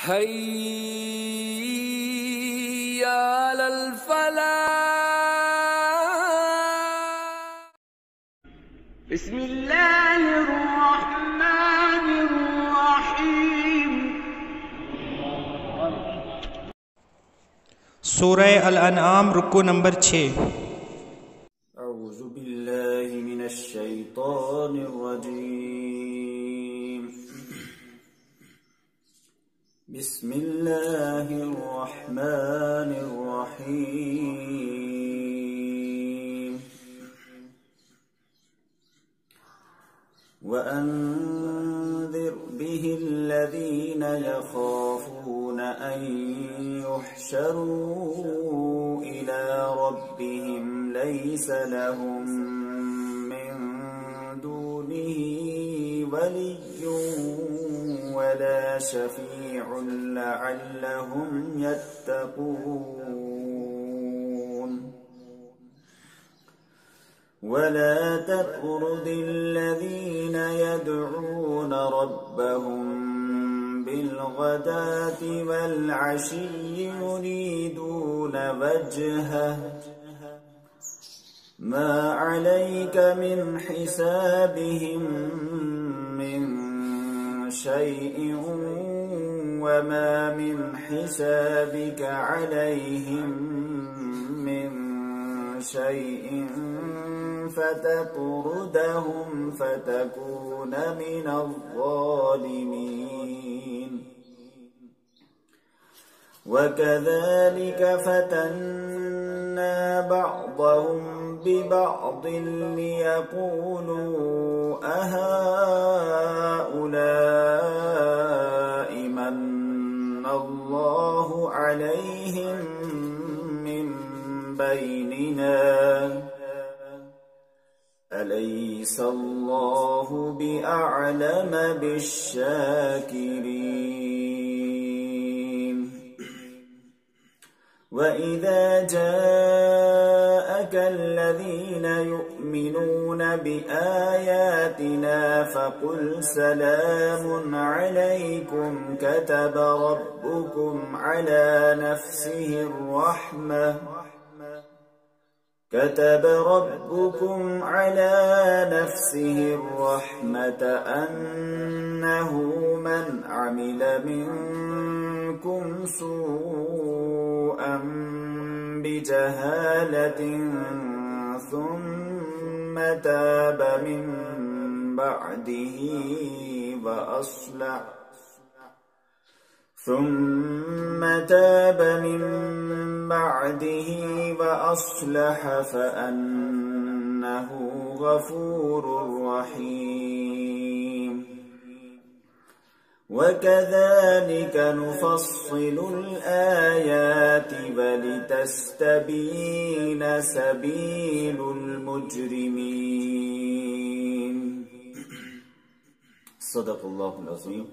حي على الفلاح. بسم الله الرحمن الرحیم. سورہ الانعام رکو نمبر 6. اعوذ باللہ من الشیطان الرجیم. بسم اللہ الرحمن الرحیم. وَأَنذِرْ بِهِ الَّذِينَ يَخَافُونَ أَن يُحْشَرُوا إِلَى رَبِّهِمْ لَيْسَ لَهُم مِّن دُونِهِ وَلِيٌّ وَلَا شَفِيعٌ لَعَلَّهُمْ يَتَّقُونَ. وَلَا تَطْرُدِ الَّذِينَ يَدْعُونَ رَبَّهُم بِالْغَدَاةِ وَالْعَشِيِّ يُرِيدُونَ وَجْهَهُ مَا عَلَيْكَ مِنْ حِسَابِهِمْ مِنْ شَيْءٍ وَمَا مِنْ حِسَابِكَ عَلَيْهِمْ مِنْ شَيْءٍ فَتَطْرُدَهُمْ فَتَكُونَ مِنَ الظَّالِمِينَ. وَكَذَلِكَ فَتَنَّا بَعْضَهُمْ بِبَعْضٍ لِيَقُولُوا أَهَؤُلَاءِ مَنَّ اللَّهُ عَلَيْهِمْ مِنْ بَيْنِنَا أَلَيْسَ اللَّهُ بِأَعْلَمَ بِالشَّاكِرِينَ. وَإِذَا جَاءَكَ الَّذِينَ يُؤْمِنُونَ بِآيَاتِنَا فَقُلْ سَلَامٌ عَلَيْكُمْ كَتَبَ رَبُّكُمْ عَلَى نفسه الرحمة أنه من عمل منكم سوءا بجهالة ثم تاب من بعده وأصلح فأنه غفور رحيم. وكذلك نفصل الآيات ولتستبين سبيل المجرمين. صدق الله العظيم.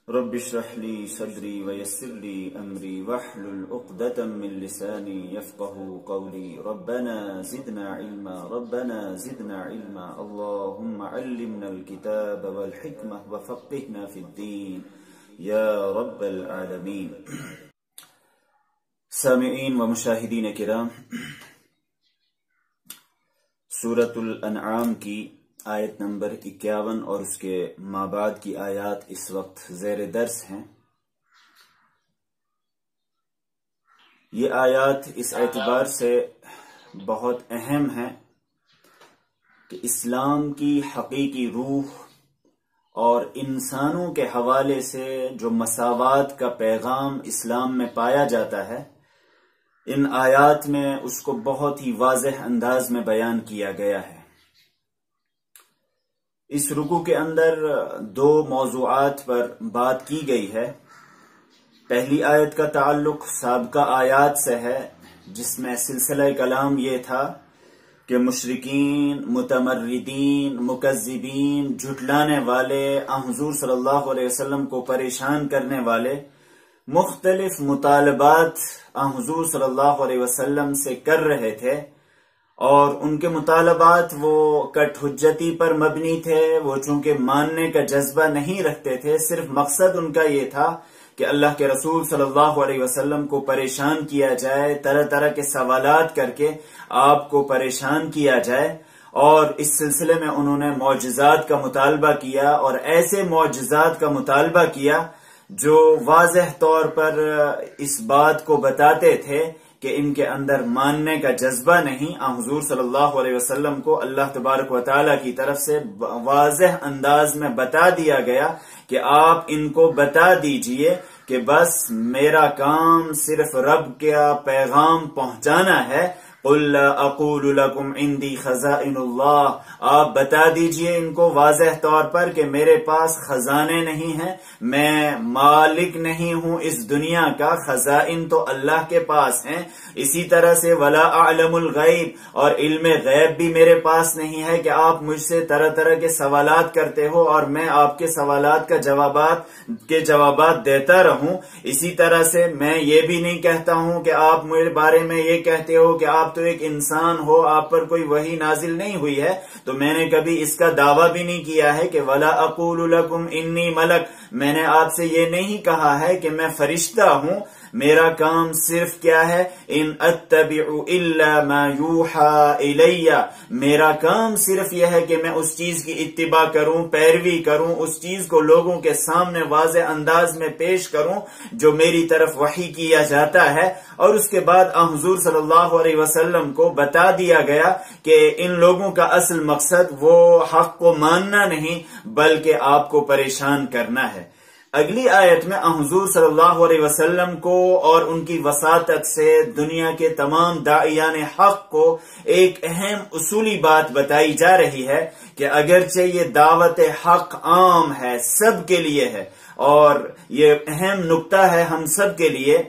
رب اشرح لي صدري ويسر لي أمري واحلل عقدة من لساني يفقهوا قولي. ربنا زدنا علما ربنا زدنا علما اللهم علمنا الكتاب والحكمة وفقهنا في الدين يا رب العالمين. سامعین و مشاہدین کرام، سورۃ الانعام کی آیت نمبر 51 اور اس کے مابعد کی آیات اس وقت زیر درس ہیں. یہ آیات اس اعتبار سے بہت اہم ہیں کہ اسلام کی حقیقی روح اور انسانوں کے حوالے سے جو مساوات کا پیغام اسلام میں پایا جاتا ہے، ان آیات میں اس کو بہت ہی واضح انداز میں بیان کیا گیا ہے. اس رکوع کے اندر دو موضوعات پر بات کی گئی ہے. پہلی آیت کا تعلق سابقہ آیات سے ہے، جس میں سلسلہ کلام یہ تھا کہ مشرکین، متمردین، مکذبین، جھٹلانے والے، حضور صلی اللہ علیہ وسلم کو پریشان کرنے والے مختلف مطالبات حضور صلی اللہ علیہ وسلم سے کر رہے تھے، اور ان کے مطالبات وہ کٹ حجتی پر مبنی تھے. وہ چونکہ ماننے کا جذبہ نہیں رکھتے تھے، صرف مقصد ان کا یہ تھا کہ اللہ کے رسول صلی اللہ علیہ وسلم کو پریشان کیا جائے، طرح طرح کے سوالات کر کے آپ کو پریشان کیا جائے، اور اس سلسلے میں انہوں نے معجزات کا مطالبہ کیا، اور ایسے معجزات کا مطالبہ کیا جو واضح طور پر اس بات کو بتاتے تھے کہ ان کے اندر ماننے کا جذبہ نہیں۔ حضور صلی اللہ علیہ وسلم کو اللہ تبارک و تعالی کی طرف سے واضح انداز میں بتا دیا گیا کہ آپ ان کو بتا دیجئے کہ بس میرا کام صرف رب کا پیغام پہنچانا ہے۔ قُلْ لَا أَقُولُ لَكُمْ عِنْدِي خَزَائِنُ اللَّهِ، آپ بتا دیجئے ان کو واضح طور پر کہ میرے پاس خزانے نہیں ہیں، میں مالک نہیں ہوں اس دنیا کا، خزائن تو اللہ کے پاس ہیں۔ اسی طرح سے وَلَا أَعْلَمُ الْغَيْبِ، اور علم غیب بھی میرے پاس نہیں ہے کہ آپ مجھ سے طرح طرح کے سوالات کرتے ہو اور میں آپ کے سوالات کا جوابات دیتا رہوں۔ اسی طرح سے میں یہ بھی نہیں کہتا ہوں کہ آپ میرے بارے میں یہ کہتے ہو کہ آپ تو ایک انسان ہو، آپ پر کوئی وحی نازل نہیں ہوئی ہے، تو میں نے کبھی اس کا دعویٰ بھی نہیں کیا ہے کہ وَلَا أَقُولُ لَكُمْ إِنِّي مَلَكٌ، میں نے آپ سے یہ نہیں کہا ہے کہ میں فرشتہ ہوں۔ میرا کام صرف کیا ہے، ان اتبع الا ما یوحى الی، میرا کام صرف یہ ہے کہ میں اس چیز کی اتباع کروں، پیروی کروں، اس چیز کو لوگوں کے سامنے واضح انداز میں پیش کروں جو میری طرف وحی کیا جاتا ہے۔ اور اس کے بعد حضور صلی اللہ علیہ وسلم کو بتا دیا گیا کہ ان لوگوں کا اصل مقصد وہ حق کو ماننا نہیں بلکہ آپ کو پریشان کرنا ہے۔ اگلی آیت میں حضور صلی اللہ علیہ وسلم کو اور ان کی وساطت سے دنیا کے تمام داعیان حق کو ایک اہم اصولی بات بتائی جا رہی ہے کہ اگرچہ یہ دعوت حق عام ہے، سب کے لیے ہے، اور یہ اہم نقطہ ہے ہم سب کے لیے،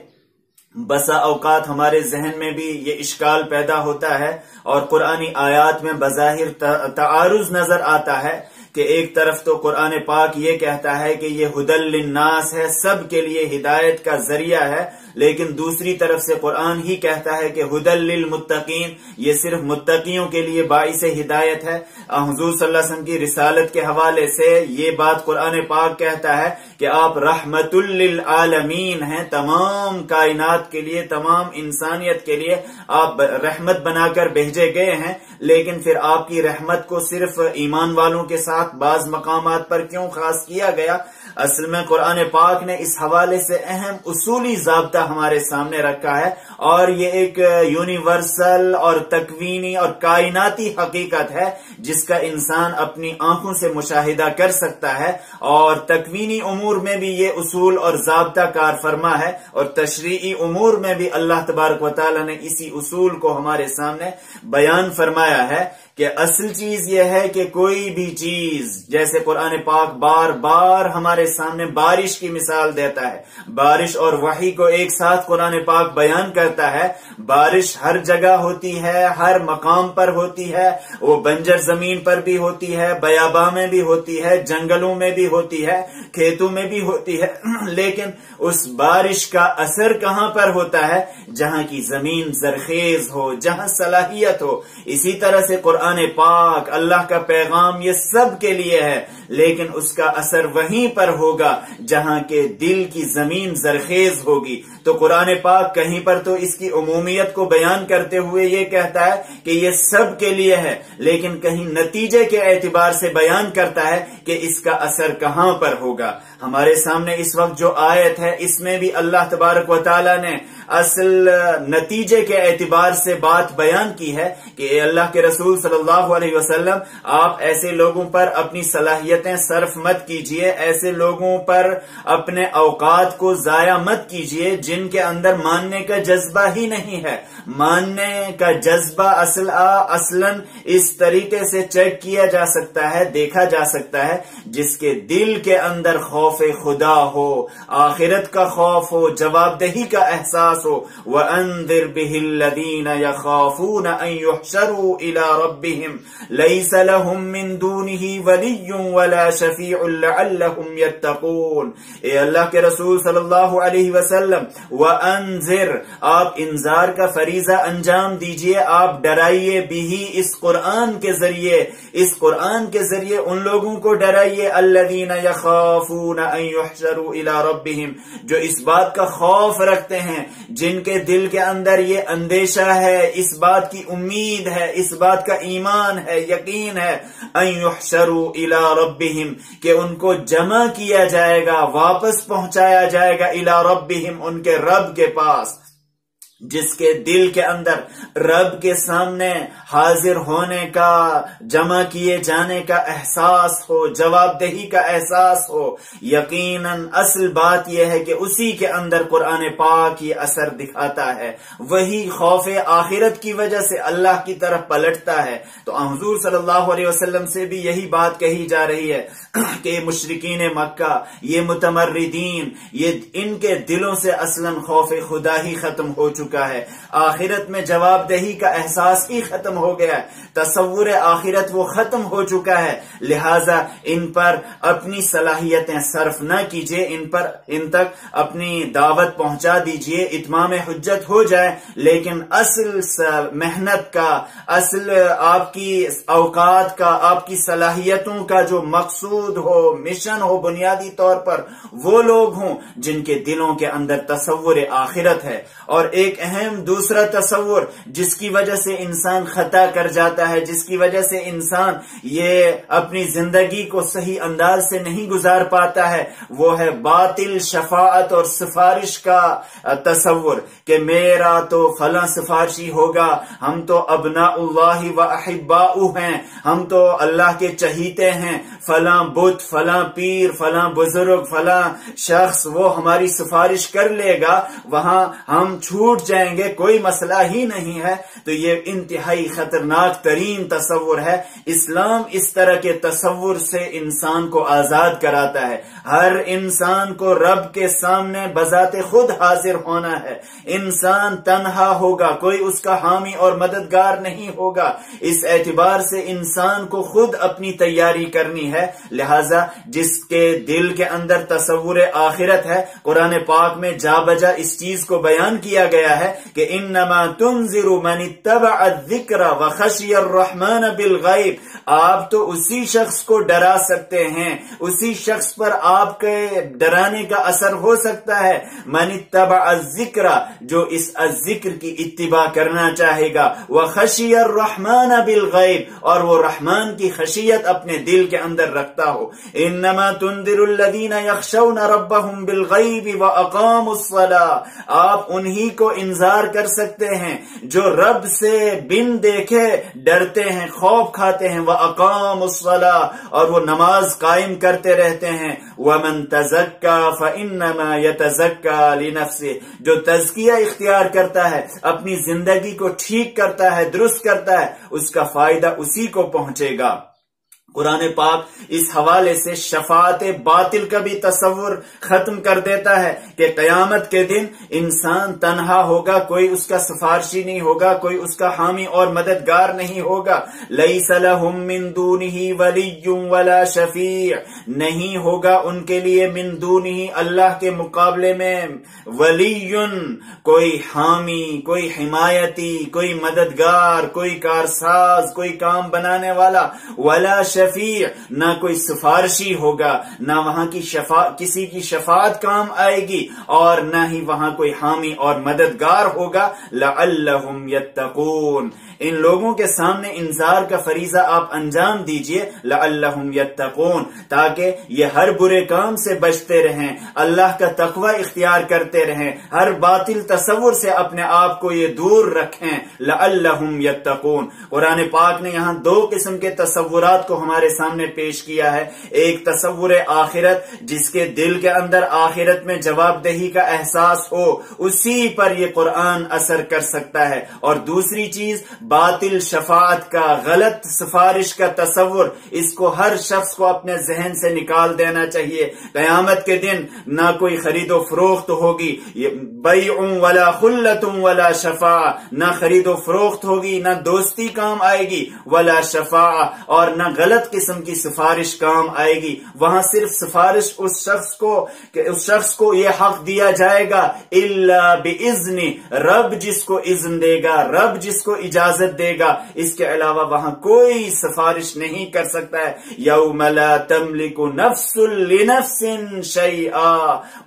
بسا اوقات ہمارے ذہن میں بھی یہ اشکال پیدا ہوتا ہے اور قرآنی آیات میں بظاہر تعارض نظر آتا ہے کہ ایک طرف تو قرآن پاک یہ کہتا ہے کہ یہ ہدی للناس ہے، سب کے لیے ہدایت کا ذریعہ ہے، لیکن دوسری طرف سے قرآن ہی کہتا ہے کہ ہدی للمتقین، یہ صرف متقیوں کے لیے باعث ہدایت ہے۔ حضور صلی اللہ علیہ وسلم کی رسالت کے حوالے سے یہ بات قرآن پاک کہتا ہے کہ آپ رحمت للعالمین ہیں، تمام کائنات کے لیے، تمام انسانیت کے لیے آپ رحمت بنا کر بھیجے گئے ہیں، لیکن پھر آپ کی رحمت کو صرف ایمان والوں کے ساتھ بعض مقامات پر کیوں خاص کیا گیا؟ اصل میں قرآن پاک نے اس حوالے سے اہم اصولی ضابطہ ہمارے سامنے رکھا ہے، اور یہ ایک یونیورسل اور تکوینی اور کائناتی حقیقت ہے جس کا انسان اپنی آنکھوں سے مشاہدہ کر سکتا ہے، اور تکوینی امور میں بھی یہ اصول اور ضابطہ کار فرما ہے، اور تشریعی امور میں بھی اللہ تبارک و تعالی نے اسی اصول کو ہمارے سامنے بیان فرمایا ہے کہ اصل چیز یہ ہے کہ کوئی بھی چیز، جیسے قرآن پاک بار بار ہمارے سامنے بارش کی مثال دیتا ہے، بارش اور وحی کو ایک ساتھ قرآن پاک بیان کرتا ہے۔ بارش ہر جگہ ہوتی ہے، ہر مقام پر ہوتی ہے، وہ بنجر زمین پر بھی ہوتی ہے، بیاباں میں بھی ہوتی ہے، جنگلوں میں بھی ہوتی ہے، کھیتوں میں بھی ہوتی ہے، لیکن اس بارش کا اثر کہاں پر ہوتا ہے؟ جہاں کی زمین زرخیز ہو، جہاں صلاحیت ہو۔ اسی طرح سے قرآن پاک، اللہ کا پیغام، یہ سب کے لیے ہے، لیکن اس کا اثر وہیں پر ہوگا جہاں کے دل کی زمین زرخیز ہوگی۔ تو قرآن پاک کہیں پر تو اس کی عمومیت کو بیان کرتے ہوئے یہ کہتا ہے کہ یہ سب کے لیے ہے، لیکن کہیں نتیجے کے اعتبار سے بیان کرتا ہے کہ اس کا اثر کہاں پر ہوگا۔ ہمارے سامنے اس وقت جو آیت ہے، اس میں بھی اللہ تبارک و تعالی نے اصل نتیجے کے اعتبار سے بات بیان کی ہے کہ اے اللہ کے رسول صلی اللہ علیہ وسلم، آپ ایسے لوگوں پر اپنی صلاحیتیں صرف مت کیجئے، ایسے لوگوں پر اپنے اوقات کو ضائع مت کیجئے جن کے اندر ماننے کا جذبہ ہی نہیں ہے۔ ماننے کا جذبہ اصلاً اس طریقے سے چیک کیا جا سکتا ہے، دیکھا جا سکتا ہے، جس کے دل کے اندر خوف خدا ہو، آخرت کا خوف ہو، جواب دہی کا احساس ہو۔ وَأَنذِرْ بِهِ الَّذِينَ يَخَافُونَ أَن يُحْشَرُوا إِلَى رَبِّهِمْ لَيْسَ لَهُم مِّن دُونِهِ وَلِيٌّ وَلَا شَفِيعٌ لَعَلَّهُمْ يَتَّقُونَ۔ اے اللہ کے رسول صلی اللہ علیہ وسلم، وَأَنذِرْ، آپ انذار کا فریضہ انجام دیجئے، آپ ڈرائیے بھی اس قرآن کے ذریعے، اس قرآن کے ذریعے ان لوگوں کو ڈرائیے، الذین یخافون یخافون ان یحشروا الی ربہم، جو اس بات کا خوف رکھتے ہیں، جن کے دل کے اندر یہ اندیشہ ہے، اس بات کی امید ہے، اس بات کا ایمان ہے، یقین ہے، ان یحشروا الی ربہم، کہ ان کو جمع کیا جائے گا، واپس پہنچایا جائے گا الی ربہم، ان کے رب کے پاس، جس کے دل کے اندر رب کے سامنے حاضر ہونے کا، جمع کیے جانے کا احساس ہو، جواب دہی کا احساس ہو۔ یقیناً اصل بات یہ ہے کہ اسی کے اندر قرآن پاک یہ اثر دکھاتا ہے، وہی خوف آخرت کی وجہ سے اللہ کی طرف پلٹتا ہے۔ تو حضور صلی اللہ علیہ وسلم سے بھی یہی بات کہی جا رہی ہے کہ مشرکین مکہ، یہ متمردین، یہ ان کے دلوں سے اصلاً خوف خدا ہی ختم ہو چکا ہے، آخرت میں جواب دہی کا احساس ہی ختم ہو گیا ہے، تصور آخرت وہ ختم ہو چکا ہے، لہذا ان پر اپنی صلاحیتیں صرف نہ کیجیے، ان تک اپنی دعوت پہنچا دیجیے، اتمام حجت ہو جائے، لیکن اصل محنت کا، اصل آپ کی اوقات کا، آپ کی صلاحیتوں کا جو مقصود ہو، مشن ہو، بنیادی طور پر وہ لوگ ہوں جن کے دلوں کے اندر تصور آخرت ہے۔ اور ایک اہم دوسرا تصور جس کی وجہ سے انسان خطا کر جاتا ہے، جس کی وجہ سے انسان یہ اپنی زندگی کو صحیح انداز سے نہیں گزار پاتا ہے، وہ ہے باطل شفاعت اور سفارش کا تصور، کہ میرا تو فلاں سفارشی ہوگا، ہم تو ابناء اللہ و احباؤہ ہیں، ہم تو اللہ کے چہیتے ہیں، فلاں بت، فلاں پیر، فلاں بزرگ، فلاں شخص وہ ہماری سفارش کر لے گا، وہاں ہم چھوٹ جائیں گے، کوئی مسئلہ ہی نہیں ہے۔ تو یہ انتہائی خطرناک ترین تصور ہے۔ اسلام اس طرح کے تصور سے انسان کو آزاد کراتا ہے۔ ہر انسان کو رب کے سامنے بذات خود حاضر ہونا ہے، انسان تنہا ہوگا، کوئی اس کا حامی اور مددگار نہیں ہوگا، اس اعتبار سے انسان کو خود اپنی تیاری کرنی ہے۔ لہذا جس کے دل کے اندر تصور آخرت ہے، قرآن پاک میں جا بجا اس چیز کو بیان کیا گیا ہے کہ انما تنذر من اتبع الذکر وخشی الرحمن بالغیب، آپ تو اسی شخص کو ڈرا سکتے ہیں، اسی شخص پر آپ کے ڈرانے کا اثر ہو سکتا ہے، من اتبع الذکر، جو اس الذکر کی اتباع کرنا چاہے گا، وخشی الرحمن بالغیب، اور وہ رحمان کی خشیت اپنے دل کے اندر رکھتا ہو۔ انما تنذر الذین یخشون ربهم بالغیب واقاموا الصلاۃ، آپ انہی کو انذار کر سکتے ہیں جو رب سے بن دیکھے ڈرتے ہیں، خوف کھاتے ہیں، واقاموا الصلاۃ، اور وہ نماز قائم کرتے رہتے ہیں، ومن تزکا فانما یتزکا لنفسہ، جو تزکیہ اختیار کرتا ہے، اپنی زندگی کو ٹھیک کرتا ہے، درست کرتا ہے، اس کا فائدہ اسی کو پہنچے گا۔ قرآن پاک اس حوالے سے شفاعت باطل کا بھی تصور ختم کر دیتا ہے کہ قیامت کے دن انسان تنہا ہوگا، کوئی اس کا سفارشی نہیں ہوگا، کوئی اس کا حامی اور مددگار نہیں ہوگا۔ لیس لہم من دونہ ولی ولا شفیع، نہیں ہوگا ان کے لیے من دونہ، اللہ کے مقابلے میں، ولی، کوئی حامی، کوئی حمایتی، کوئی مددگار، کوئی کارساز، کوئی کام بنانے والا، ولا شفیع، نہ کوئی سفارشی ہوگا، نہ وہاں کی کسی کی شفاعت کام آئے گی، اور نہ ہی وہاں کوئی حامی اور مددگار ہوگا۔ لعلہم یتقون، ان لوگوں کے سامنے انذار کا فریضہ آپ انجام دیجئے، لعلہم یتقون، تاکہ یہ ہر برے کام سے بچتے رہیں، اللہ کا تقوی اختیار کرتے رہیں، ہر باطل تصور سے اپنے آپ کو یہ دور رکھیں، لعلہم یتقون۔ قرآن پاک نے یہاں دو قسم کے تصورات کو ہمارے سامنے پیش کیا ہے، ایک تصور آخرت، جس کے دل کے اندر آخرت میں جواب دہی کا احساس ہو، اسی پر یہ قرآن اثر کر سکتا ہے، اور دوسری چیز باطل شفاعت کا، غلط سفارش کا تصور، اس کو ہر شخص کو اپنے ذہن سے نکال دینا چاہیے۔ قیامت کے دن نہ کوئی خرید و فروخت ہوگی، بیع ولا خلۃ ولا شفاعہ، نہ خرید و فروخت ہوگی، نہ دوستی کام آئے گی، ولا شفاعہ، اور نہ غلط قسم کی سفارش کام آئے گی۔ وہاں صرف سفارش اس شخص کو یہ حق دیا جائے گا، الا باذن، رب جس کو اذن دے گا، رب جس کو اجازت اجازت دے گا، اس کے علاوہ وہاں کوئی سفارش نہیں کر سکتا ہے۔ یوم لا تملک نفس لنفس شیئا،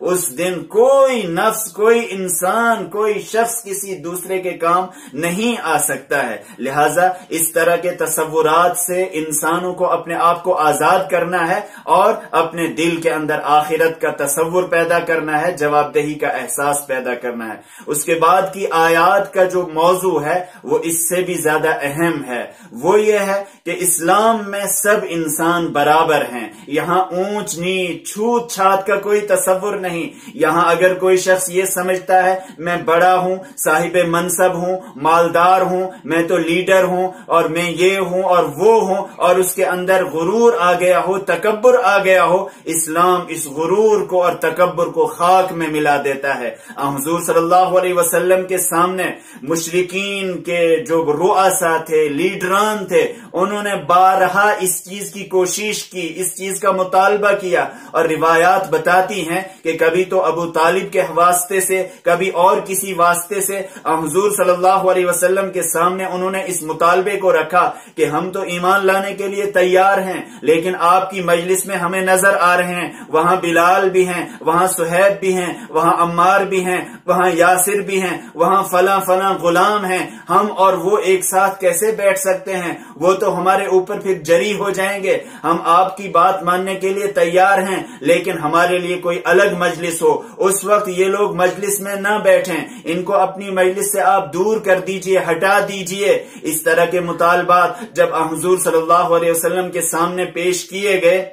اس دن کوئی نفس، کوئی انسان، کوئی شخص کسی دوسرے کے کام نہیں آ سکتا ہے۔ لہذا اس طرح کے تصورات سے انسانوں کو اپنے آپ کو آزاد کرنا ہے اور اپنے دل کے اندر آخرت کا تصور پیدا کرنا ہے، جواب دہی کا احساس پیدا کرنا ہے۔ اس کے بعد کی آیات کا جو موضوع ہے وہ اس سے بھی زیادہ اہم ہے، وہ یہ ہے کہ اسلام میں سب انسان برابر ہیں، یہاں اونچ نیچ چھوت چھات کا کوئی تصور نہیں۔ یہاں اگر کوئی شخص یہ سمجھتا ہے میں بڑا ہوں، صاحب منصب ہوں، مالدار ہوں، میں تو لیڈر ہوں اور میں یہ ہوں اور وہ ہوں، اور اس کے اندر غرور آ گیا ہو، تکبر آ گیا ہو، اسلام اس غرور کو اور تکبر کو خاک میں ملا دیتا ہے۔ حضور صلی اللہ علیہ وسلم کے سامنے مشرکین کے جو رؤساء تھے، لیڈران تھے، انہوں نے بارہا اس چیز کی کوشش کی، اس چیز کا مطالبہ کیا، اور روایات بتاتی ہیں کہ کبھی تو ابو طالب کے واسطے سے، کبھی اور کسی واسطے سے حضور صلی اللہ علیہ وسلم کے سامنے انہوں نے اس مطالبے کو رکھا کہ ہم تو ایمان لانے کے لیے تیار ہیں، لیکن آپ کی مجلس میں ہمیں نظر آ رہے ہیں وہاں بلال بھی ہیں، وہاں صہیب بھی ہیں، وہاں عمار بھی ہیں، وہاں یاسر بھی ہیں، وہاں فلاں فلاں غلام ہیں، ہم اور وہ ایک ساتھ کیسے بیٹھ سکتے ہیں؟ وہ تو ہمارے اوپر پھر جری ہو جائیں گے۔ ہم آپ کی بات ماننے کے لیے تیار ہیں، لیکن ہمارے لیے کوئی الگ مجلس ہو۔ اس وقت یہ لوگ مجلس میں نہ بیٹھیں، ان کو اپنی مجلس سے آپ دور کر دیجئے، ہٹا دیجئے۔ اس طرح کے مطالبات جب حضور صلی اللہ علیہ وسلم کے سامنے پیش کیے گئے،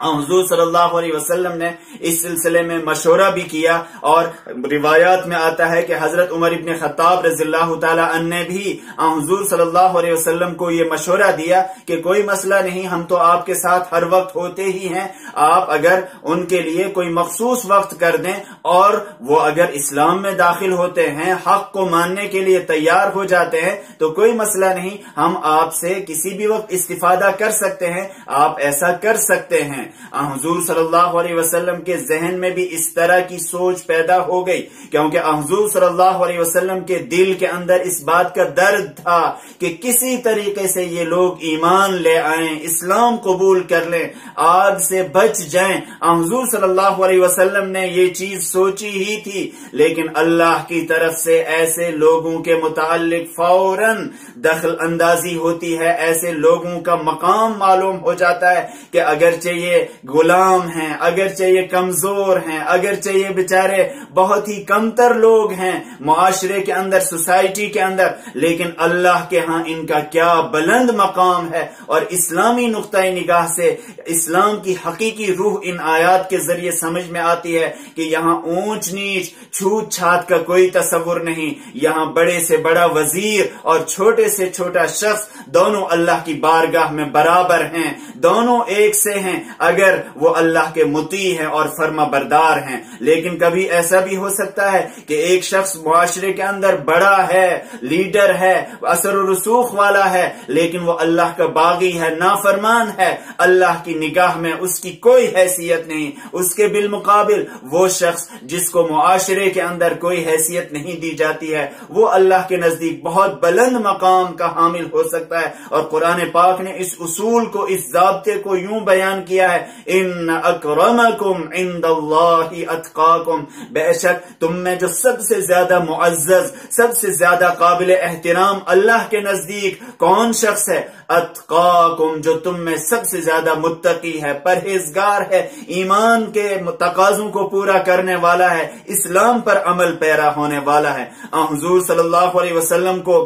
حضور صلی اللہ علیہ وسلم نے اس سلسلے میں مشورہ بھی کیا، اور روایات میں آتا ہے کہ حضرت عمر ابن خطاب رضی اللہ تعالی عنہ نے بھی حضور صلی اللہ علیہ وسلم کو یہ مشورہ دیا کہ کوئی مسئلہ نہیں، ہم تو آپ کے ساتھ ہر وقت ہوتے ہی ہیں، آپ اگر ان کے لیے کوئی مخصوص وقت کر دیں اور وہ اگر اسلام میں داخل ہوتے ہیں، حق کو ماننے کے لیے تیار ہو جاتے ہیں تو کوئی مسئلہ نہیں، ہم آپ سے کسی بھی وقت استفادہ کر سکتے ہیں، آپ ایسا کر سکتے ہیں۔ حضور صلی اللہ علیہ وسلم کے ذہن میں بھی اس طرح کی سوچ پیدا ہو گئی، کیونکہ حضور صلی اللہ علیہ وسلم کے دل کے اندر اس بات کا درد تھا کہ کسی طریقے سے یہ لوگ ایمان لے آئیں، اسلام قبول کر لیں، آگ سے بچ جائیں۔ حضور صلی اللہ علیہ وسلم نے یہ چیز سوچی ہی تھی، لیکن اللہ کی طرف سے ایسے لوگوں کے متعلق فوراً دخل اندازی ہوتی ہے، ایسے لوگوں کا مقام معلوم ہو جاتا ہے کہ اگرچہ یہ غلام ہیں، اگرچہ یہ کمزور ہیں، اگرچہ یہ بیچارے بہت ہی کمتر لوگ ہیں معاشرے کے اندر، سوسائٹی کے اندر، لیکن اللہ کے ہاں ان کا کیا بلند مقام ہے۔ اور اسلامی نقطۂ نگاہ سے اسلام کی حقیقی روح ان آیات کے ذریعے سمجھ میں آتی ہے کہ یہاں اونچ نیچ چھوت چھات کا کوئی تصور نہیں، یہاں بڑے سے بڑا وزیر اور چھوٹے سے چھوٹا شخص دونوں اللہ کی بارگاہ میں برابر ہیں، دونوں ایک سے ہیں اگر وہ اللہ کے مطیع ہیں اور فرما بردار ہیں۔ لیکن کبھی ایسا بھی ہو سکتا ہے کہ ایک شخص معاشرے کے اندر بڑا ہے، لیڈر ہے، اثر و رسوخ والا ہے، لیکن وہ اللہ کا باغی ہے، نافرمان ہے، اللہ کی نگاہ میں اس کی کوئی حیثیت نہیں۔ اس کے بالمقابل وہ شخص جس کو معاشرے کے اندر کوئی حیثیت نہیں دی جاتی ہے، وہ اللہ کے نزدیک بہت بلند مقام کا حامل ہو سکتا ہے۔ اور قرآن پاک نے اس اصول کو، اس ضابطے کو یوں بیان کیا ہے، ان اکرمکم عند اللہ اتقاکم، بے شک تم میں جو سب سے زیادہ معزز، سب سے زیادہ قابل احترام اللہ کے نزدیک کون شخص ہے؟ اتقاکم، جو تم میں سب سے زیادہ متقی ہے، پرہیزگار ہے، ایمان کے تقاضوں کو پورا کرنے والا ہے، اسلام پر عمل پیرا ہونے والا ہے۔ حضور صلی اللہ علیہ وسلم کو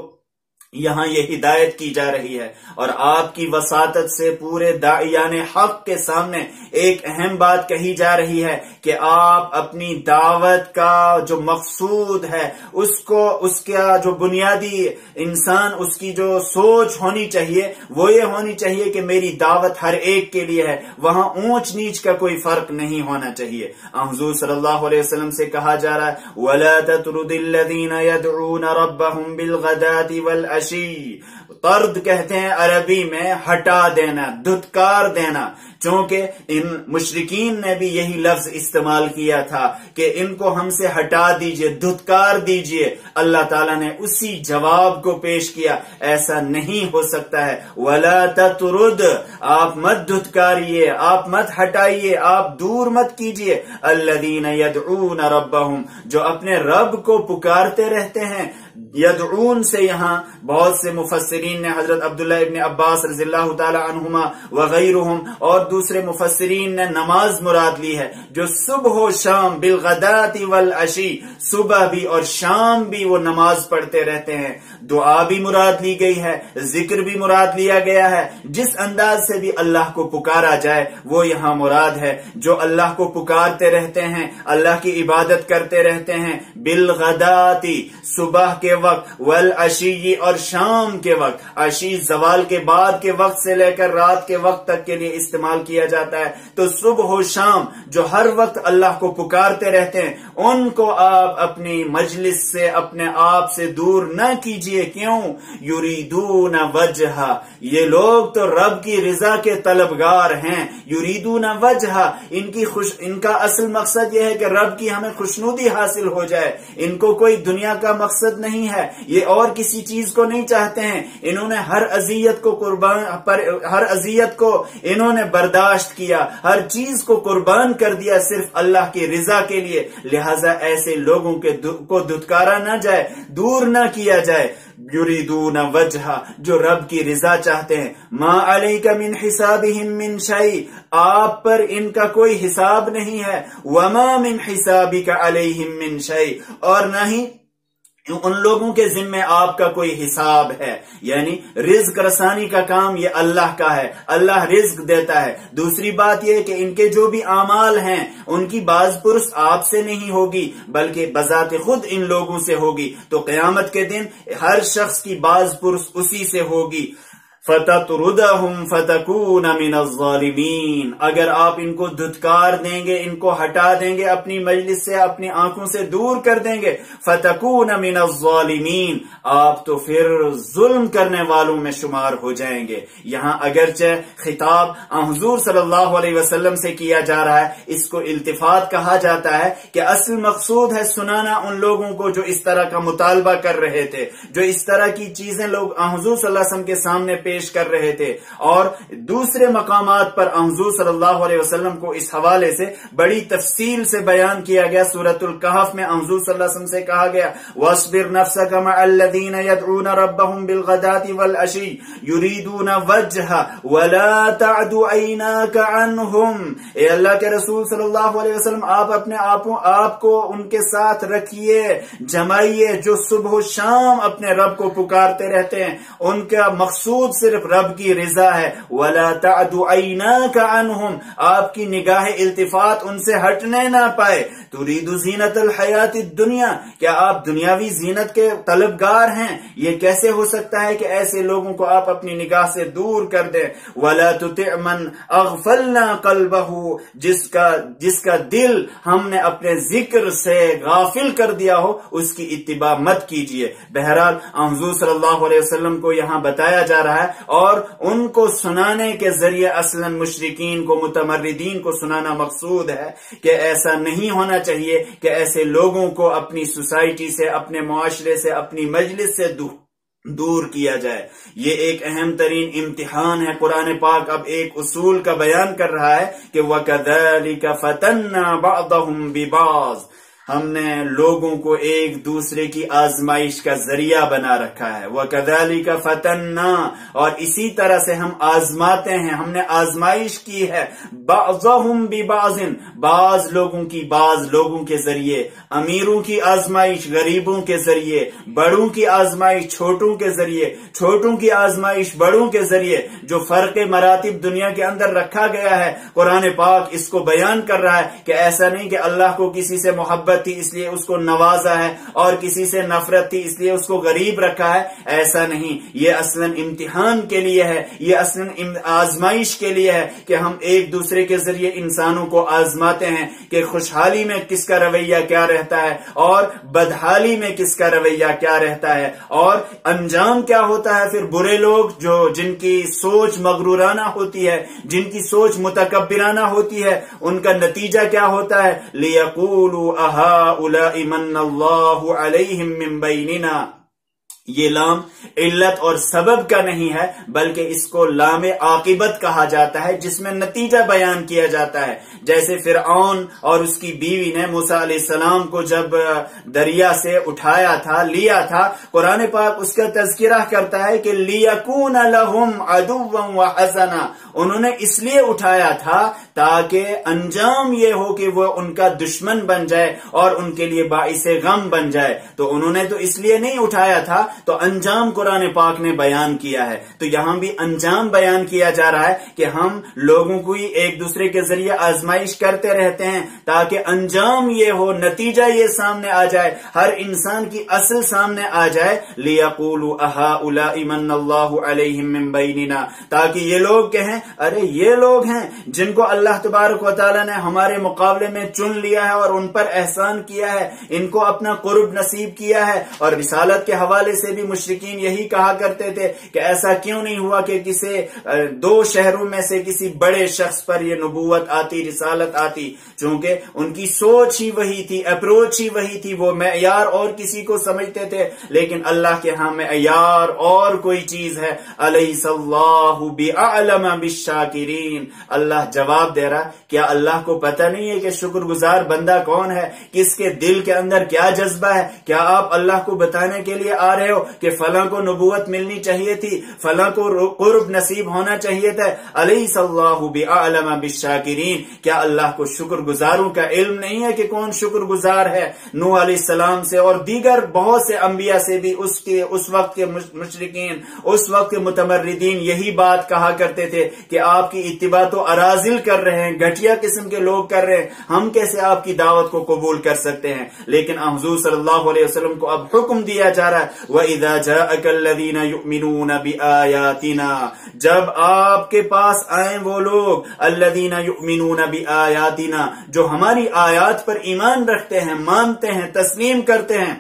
یہاں یہ ہدایت کی جا رہی ہے، اور آپ کی وساطت سے پورے داعیان حق کے سامنے ایک اہم بات کہی جا رہی ہے کہ آپ اپنی دعوت کا جو مقصود ہے، اس کا جو بنیادی انسان اس کی جو سوچ ہونی چاہیے وہ یہ ہونی چاہیے کہ میری دعوت ہر ایک کے لیے ہے، وہاں اونچ نیچ کا کوئی فرق نہیں ہونا چاہیے۔ حضور صلی اللہ علیہ وسلم سے کہا جا رہا ہے وَلَا تَطْرُدِ الَّذِينَ يَدْعُونَ رَبَّهُمْ بِالْغَدَاةِ وَالْعَشِيِّ، طرد کہتے ہیں عربی میں ہٹا دینا، دھتکار دینا، چونکہ ان مشرکین نے بھی یہی لفظ استعمال کیا تھا کہ ان کو ہم سے ہٹا دیجئے، دھتکار دیجئے، اللہ تعالیٰ نے اسی جواب کو پیش کیا، ایسا نہیں ہو سکتا ہے۔ وَلَا تَطْرُدْ، آپ مت دھتکاریے، آپ مت ہٹائیے، آپ دور مت کیجئے، الَّذِينَ يَدْعُونَ رَبَّهُمْ، جو اپنے رب کو پکارتے رہتے ہیں۔ یدعون سے یہاں بہت سے مفسرین نے، حضرت عبداللہ ابن عباس رضی اللہ تعالی عنہما وغیرہم اور دوسرے مفسرین نے نماز مراد لی ہے، جو صبح و شام بالغدات والعشی، صبح بھی اور شام بھی وہ نماز پڑھتے رہتے ہیں۔ دعا بھی مراد لی گئی ہے، ذکر بھی مراد لیا گیا ہے، جس انداز سے بھی اللہ کو پکارا جائے وہ یہاں مراد ہے۔ جو اللہ کو پکارتے رہتے ہیں، اللہ کی عبادت کرتے رہتے ہیں، بالغداتی، صبح کے وقت، والعشی، اور شام کے وقت۔ عشی زوال کے بعد کے وقت سے لے کر رات کے وقت تک کے لیے استعمال کیا جاتا ہے۔ تو صبح و شام جو ہر وقت اللہ کو پکارتے رہتے ہیں، ان کو آپ اپنی مجلس سے، اپنے آپ سے دور نہ کیجیے۔ کیوں؟ یریدون وجہہ، یہ لوگ تو رب کی رضا کے طلبگار ہیں۔ یریدون وجہہ، ان کا اصل مقصد یہ ہے کہ رب کی ہمیں خوشنودی حاصل ہو جائے۔ ان کو کوئی دنیا کا مقصد نہیں ہے، یہ اور کسی چیز کو نہیں چاہتے ہیں۔ انہوں نے ہر اذیت کو انہوں نے برداشت کیا، ہر چیز کو قربان کر دیا صرف اللہ کی رضا کے لیے۔ لہذا ایسے لوگوں کو دھتکارا نہ جائے، دور نہ کیا جائے۔ یریدون وجہہ، جو رب کی رضا چاہتے ہیں۔ ما علیک من حسابہم من شیء، آپ پر ان کا کوئی حساب نہیں ہے۔ وما من حسابک علیہم من شیء، اور نہ ہی ان لوگوں کے ذمے آپ کا کوئی حساب ہے۔ یعنی رزق رسانی کا کام یہ اللہ کا ہے، اللہ رزق دیتا ہے۔ دوسری بات یہ کہ ان کے جو بھی اعمال ہیں ان کی باز پرس آپ سے نہیں ہوگی بلکہ بذات خود ان لوگوں سے ہوگی۔ تو قیامت کے دن ہر شخص کی باز پرس اسی سے ہوگی۔ فَتَطْرُدَهُمْ فَتَكُونَ مِنَ الظَّالِمِينَ، اگر آپ ان کو دھتکار دیں گے، ان کو ہٹا دیں گے اپنی مجلس سے، اپنی آنکھوں سے دور کر دیں گے، فَتَكُونَ مِنَ الظَّالِمِينَ، آپ تو پھر ظلم کرنے والوں میں شمار ہو جائیں گے۔ یہاں اگرچہ خطاب حضور صلی اللہ علیہ وسلم سے کیا جا رہا ہے، اس کو التفات کہا جاتا ہے کہ اصل مقصود ہے سنانا ان لوگوں کو جو اس طرح کا مطالبہ کر رہے تھے، جو اس طرح کی چیزیں لوگ حضور صلی اللہ علیہ وسلم کے سامنے پیش کر رہے تھے۔ اور دوسرے مقامات پر حضور صلی اللہ علیہ وسلم کو اس حوالے سے بڑی تفصیل سے بیان کیا گیا۔ سورۃ الکہف میں حضور صلی اللہ علیہ وسلم سے کہا گیا وَاصْبِرْ نَفْسَكَ مَعَ الَّذِينَ يَدْعُونَ رَبَّهُمْ بِالْغَدَاةِ وَالْعَشِيِّ يُرِيدُونَ وَجْهَهُ وَلَا تَعْدُ عَيْنَاكَ عَنْهُمْ، اے اللہ کے رسول صلی اللہ علیہ وسلم، آپ اپنے آپ کو ان کے ساتھ رکھیے، جمائیے جو صبح و شام اپنے رب کو پکارتے رہتے ہیں، ان کا مقصود صرف رب کی رضا ہے۔ وَلَا تَعْدُ عَيْنَاكَ عَنْهُمْ، آپ کی نگاہ التفات ان سے ہٹنے نہ پائے۔ تُرِيدُ زِينَةَ الْحَيَاةِ الدُّنْيَا، کیا آپ دنیاوی زینت کے طلبگار ہیں؟ یہ کیسے ہو سکتا ہے کہ ایسے لوگوں کو آپ اپنی نگاہ سے دور کر دیں۔ وَلَا تُطِعْ مَنْ أَغْفَلْنَا قَلْبَهُ، جس کا دل ہم نے اپنے ذکر سے غافل کر دیا ہو، اس کی اتباع مت کیجیے۔ بہرحال حضور صلی اللہ علیہ وسلم کو یہاں بتایا جا رہا ہے، اور ان کو سنانے کے ذریعے اصلاً مشرکین کو، متمردین کو سنانا مقصود ہے کہ ایسا نہیں ہونا چاہیے کہ ایسے لوگوں کو اپنی سوسائٹی سے، اپنے معاشرے سے، اپنی مجلس سے دور کیا جائے۔ یہ ایک اہم ترین امتحان ہے۔ قرآن پاک اب ایک اصول کا بیان کر رہا ہے کہ وَكَذَلِكَ فَتَنَّا بَعْضَهُمْ بِبَعْضٍ، ہم نے لوگوں کو ایک دوسرے کی آزمائش کا ذریعہ بنا رکھا ہے۔ وَكَذَلِكَ فَتَنَّا، اور اسی طرح سے ہم آزماتے ہیں، ہم نے آزمائش کی ہے، بَعْضَهُمْ بِبَعْضٍ، بعض لوگوں کے ذریعے، امیروں کی آزمائش غریبوں کے ذریعے، بڑوں کی آزمائش چھوٹوں کے ذریعے، چھوٹوں کی آزمائش بڑوں کے ذریعے۔ جو فرق مراتب دنیا کے اندر رکھا گیا ہے، قرآن پاک اس کو بیان کر رہا ہے کہ ایسا نہیں کہ اللہ کو کسی سے محبت محبت تھی اس لیے اس کو نوازا ہے، اور کسی سے نفرت تھی اس لیے اس کو غریب رکھا ہے. ایسا نہیں، یہ اصلاً امتحان کے لیے ہے، یہ اصلاً آزمائش کے لیے ہے کہ ہم ایک دوسرے کے ذریعے انسانوں کو آزماتے ہیں کہ خوشحالی میں کس کا رویہ کیا رہتا ہے اور بدحالی میں کس کا رویہ کیا رہتا ہے، اور انجام کیا ہوتا ہے. پھر برے لوگ جن کی سوچ مغرورانہ ہوتی ہے، جن کی سوچ متکبرانہ ہوتی ہے، ان کا نتیجہ کیا ہوتا ہے؟ لِيَقُولُوا أَهَٰؤُلَاءِ مَنَّ اللَّهُ عَلَيْهِم مِّن بَيْنِنَا. یہ لام علت اور سبب کا نہیں ہے، بلکہ اس کو لام عاقبت کہا جاتا ہے جس میں نتیجہ بیان کیا جاتا ہے. جیسے فرعون اور اس کی بیوی نے موسیٰ علیہ السلام کو جب دریا سے اٹھایا تھا، لیا تھا، قرآن پاک اس کا تذکرہ کرتا ہے کہ لِيَكُونَ لَهُمْ عَدُوًّا وَحَزَنًا. انہوں نے اس لیے اٹھایا تھا تاکہ انجام یہ ہو کہ وہ ان کا دشمن بن جائے اور ان کے لیے باعث غم بن جائے. تو انہوں نے تو اس لیے نہیں اٹھایا تھا، تو انجام قرآن پاک نے بیان کیا ہے. تو یہاں بھی انجام بیان کیا جا رہا ہے کہ ہم لوگوں کو ایک دوسرے کے ذریعے آزمائش کرتے رہتے ہیں تاکہ انجام یہ ہو، نتیجہ یہ سامنے آ جائے، ہر انسان کی اصل سامنے آ جائے. لِيَقُولُوا أَهَٰؤُلَاءِ مَنَّ اللَّهُ عَلَيْهِم مِّن بَيْنِنَا. تاکہ یہ لوگ کہیں ارے یہ لوگ ہیں جن کو اللہ تبارک و تعالیٰ نے ہمارے مقابلے میں چن لیا ہے اور ان پر احسان کیا ہے، ان کو اپنا قرب نصیب کیا ہے. اور رسالت کے حوالے سے بھی مشرکین یہی کہا کرتے تھے کہ ایسا کیوں نہیں ہوا کہ کسی دو شہروں میں سے کسی بڑے شخص پر یہ نبوت آتی، رسالت آتی. چونکہ ان کی سوچ ہی وہی تھی، اپروچ ہی وہی تھی، وہ معیار اور کسی کو سمجھتے تھے، لیکن اللہ کے ہاں معیار اور کوئی چیز ہے. الیس اللہ بأعلم بالشاکرین. اللہ جواب دے رہا، کیا اللہ کو پتہ نہیں ہے کہ شکر گزار بندہ کون ہے، کس کے دل کے اندر کیا جذبہ ہے؟ کیا آپ اللہ کو بتانے کے لیے آ رہے ہو کہ فلاں کو نبوت ملنی چاہیے تھی، فلاں کو قرب نصیب ہونا چاہیے تھا؟ الیس اللہ بأعلم بالشاکرین. کیا اللہ کو شکر گزاروں کا علم نہیں ہے کہ کون شکر گزار ہے؟ نوح علیہ السلام سے اور دیگر بہت سے انبیاء سے بھی اس وقت کے مشرکین، اس وقت کے متمردین یہی بات کہا کرتے تھے کہ آپ کی اتباع تو اراذل کر رہے ہیں، گھٹیا قسم کے لوگ کر رہے ہیں، ہم کیسے آپ کی دعوت کو قبول کر سکتے ہیں؟ لیکن حضور صلی اللہ علیہ وسلم کو اب حکم دیا جا رہا ہے وَإِذَا جَاءَكَ الَّذِينَ يُؤْمِنُونَ بِآيَاتِنَا. جب آپ کے پاس آئیں وہ لوگ الَّذِينَ يُؤْمِنُونَ بِآيَاتِنَا جو ہماری آیات پر ایمان رکھتے ہیں، مانتے ہیں، تسلیم کرتے ہیں.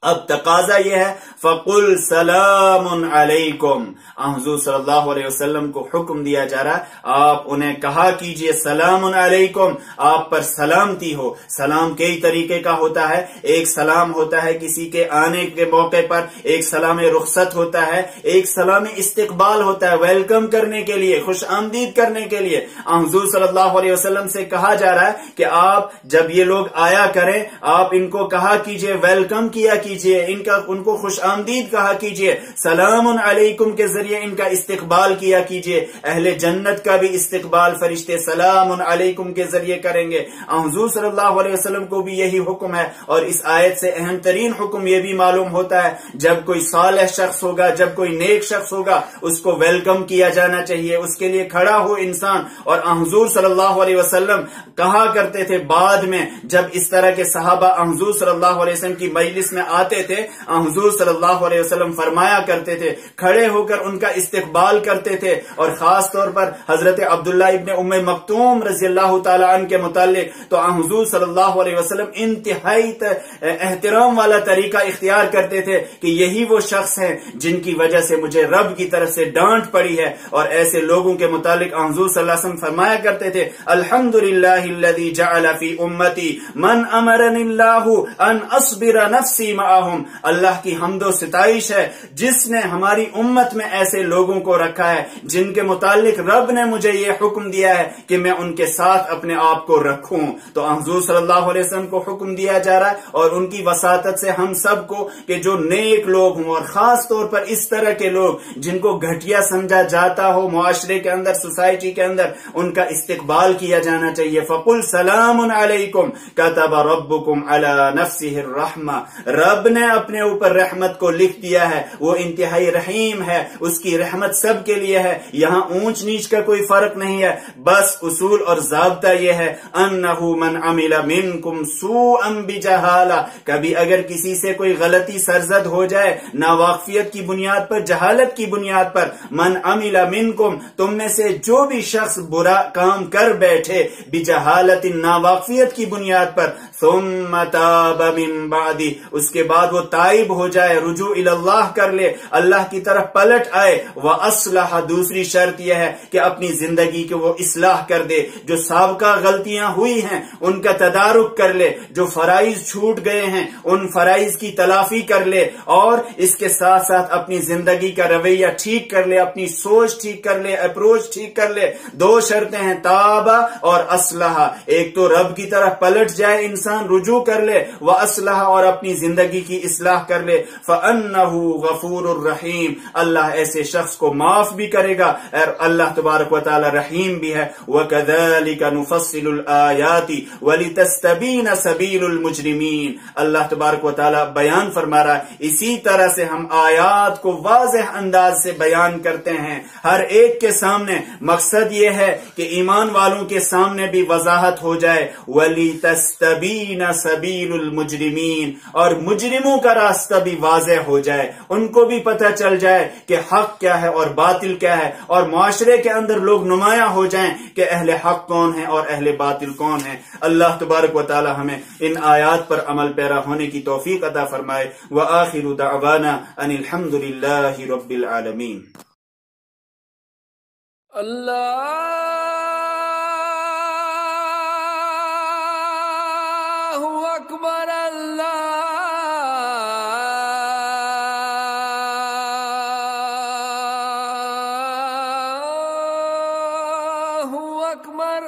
اب تقاضا یہ ہے فَقُلْ سَلَامٌ عَلَيْكُمْ. حضور صلی اللہ علیہ وسلم کو حکم دیا جا رہا ہے آپ انہیں کہا کیجئے سلام علیکم، آپ پر سلامتی ہو. سلام کئی طریقے کا ہوتا ہے. ایک سلام ہوتا ہے کسی کے آنے کے موقع پر، ایک سلام رخصت ہوتا ہے، ایک سلام استقبال ہوتا ہے، ویلکم کرنے کے لیے، خوش آمدید کرنے کے لیے. حضور صلی اللہ علیہ وسلم سے کہا جا رہا ہے کہ آپ جب یہ لوگ آیا کریں آپ ان کو کہا کیجئے، ویلکم کیا کیجئے، ان کو خوش آمدید کہا کیجئے، سلام علیکم کے ذریعے ان کا استقبال کیا کیجئے. اہل جنت کا بھی استقبال فرشتے سلام علیکم کے ذریعے کریں گے. حضور صلی اللہ علیہ وسلم کو بھی یہی حکم ہے. اور اس آیت سے اہم ترین حکم یہ بھی معلوم ہوتا ہے جب کوئی صالح شخص ہوگا، جب کوئی نیک شخص ہوگا، اس کو ویلکم کیا جانا چاہیے، اس کے لیے کھڑا ہو انسان. اور حضور صلی اللہ علیہ وسلم کہا کرتے تھے بعد میں جب اس طرح کے صحابہ حضور صلی اللہ علیہ وسلم کی مجلس میں آتے تھے، حضور صلی اللہ علیہ وسلم فرمایا کرتے تھے، کھڑے ہو کر ان کا استقبال کرتے تھے. اور خاص طور پر حضرت عبداللہ ابن ام مکتوم رضی اللہ تعالی عنہ کے متعلق تو حضور صلی اللہ علیہ وسلم انتہائی احترام والا طریقہ اختیار کرتے تھے کہ یہی وہ شخص ہیں جن کی وجہ سے مجھے رب کی طرف سے ڈانٹ پڑی ہے. اور ایسے لوگوں کے متعلق حضور صلی اللہ علیہ وسلم فرمایا کرتے تھے الحمدللہ الذی جعل فی امتی من امرنی اللہ ان اصبر نفسی معہم. اللہ کی حمد و ستائش ہے جس نے ہماری امت میں ایسے لوگوں کو رکھا ہے جن کے متعلق رب نے مجھے یہ حکم دیا ہے کہ میں ان کے ساتھ اپنے آپ کو رکھوں. تو حضور صلی اللہ علیہ وسلم کو حکم دیا جا رہا ہے اور ان کی وساطت سے ہم سب کو کہ جو نیک لوگ ہوں اور خاص طور پر اس طرح کے لوگ جن کو گھٹیا سمجھا جاتا ہو معاشرے کے اندر، سوسائٹی کے اندر، ان کا استقبال کیا جانا چاہیے. فَقُلْ سَلَامٌ عَلَيْكُمْ كَتَبَ رَبُّكُمْ عَلَى نَفْسِهِ الرَّحْمَةِ. رب رب نے اپنے اوپر رحمت کو لکھ دیا ہے، وہ انتہائی رحیم ہے، اس کی رحمت سب کے لیے ہے، یہاں اونچ نیچ کا کوئی فرق نہیں ہے، بس اصول اور ضابطہ یہ ہے انہو من عمل منکم سوءا بجہالہ، کبھی اگر کسی سے کوئی غلطی سرزد ہو جائے ناواقفیت کی بنیاد پر، جہالت کی بنیاد پر، من عمل منکم، تم میں سے جو بھی شخص برا کام کر بیٹھے، بجہالت، ناواقفیت کی بنیاد پر، ثم تاب من بعدی، اس کے بعد وہ تائب ہو جائے، رجوع اللہ کر لے، اللہ کی طرف پلٹ آئے، وَأَصْلَحَ، دوسری شرط یہ ہے کہ اپنی زندگی کے وہ اصلاح کر دے، جو سابقہ غلطیاں ہوئی ہیں ان کا تدارک کر لے، جو فرائض چھوٹ گئے ہیں ان فرائض کی تلافی کر لے، اور اس کے ساتھ ساتھ اپنی زندگی کا رویہ ٹھیک کر لے، اپنی سوچ ٹھیک کر لے، اپروچ ٹھیک کر لے۔ دو شرطیں ہیں، تابہ اور اصلحہ، ایک تو رب کی طرف پلٹ جائے انسان، رجوع کر لے، وَأَصْلَحَ، اور اپنی زندگی کی اصلاح کر لے، فَأَنَّهُ غَفُورٌ الرحیم، اللہ ایسے شخص کو معاف بھی کرے گا، اور اللہ تبارک و تعالی رحیم بھی ہے۔ وَكَذَلِكَ نُفَصِّلُ الْآيَاتِ وَلِتَسْتَبِينَ سَبِيلُ الْمُجْرِمِينَ، اللہ تبارک و تعالی بیان فرما رہا ہے اسی طرح سے ہم آیات کو واضح انداز سے بیان کرتے ہیں ہر ایک کے سامنے، مقصد یہ ہے کہ ایمان والوں کے سامنے بھی وضاحت ہو جائے، وَلِتَسْتَبِينَ سَبِيلُ الْمُجْرِمِينَ، اور مجرموں کا راستہ بھی واضح ہو جائے، ان کو بھی پتہ چل جائے کہ حق کیا ہے اور باطل کیا ہے، اور معاشرے کے اندر لوگ نمایاں ہو جائیں کہ اہل حق کون ہے اور اہل باطل کون ہے۔ اللہ تبارک و تعالی ہمیں ان آیات پر عمل پیرا ہونے کی توفیق عطا فرمائے۔ وآخر دعوانا ان الحمد للہ رب العالمین۔ اللہ اکبر، اللہ اکبر۔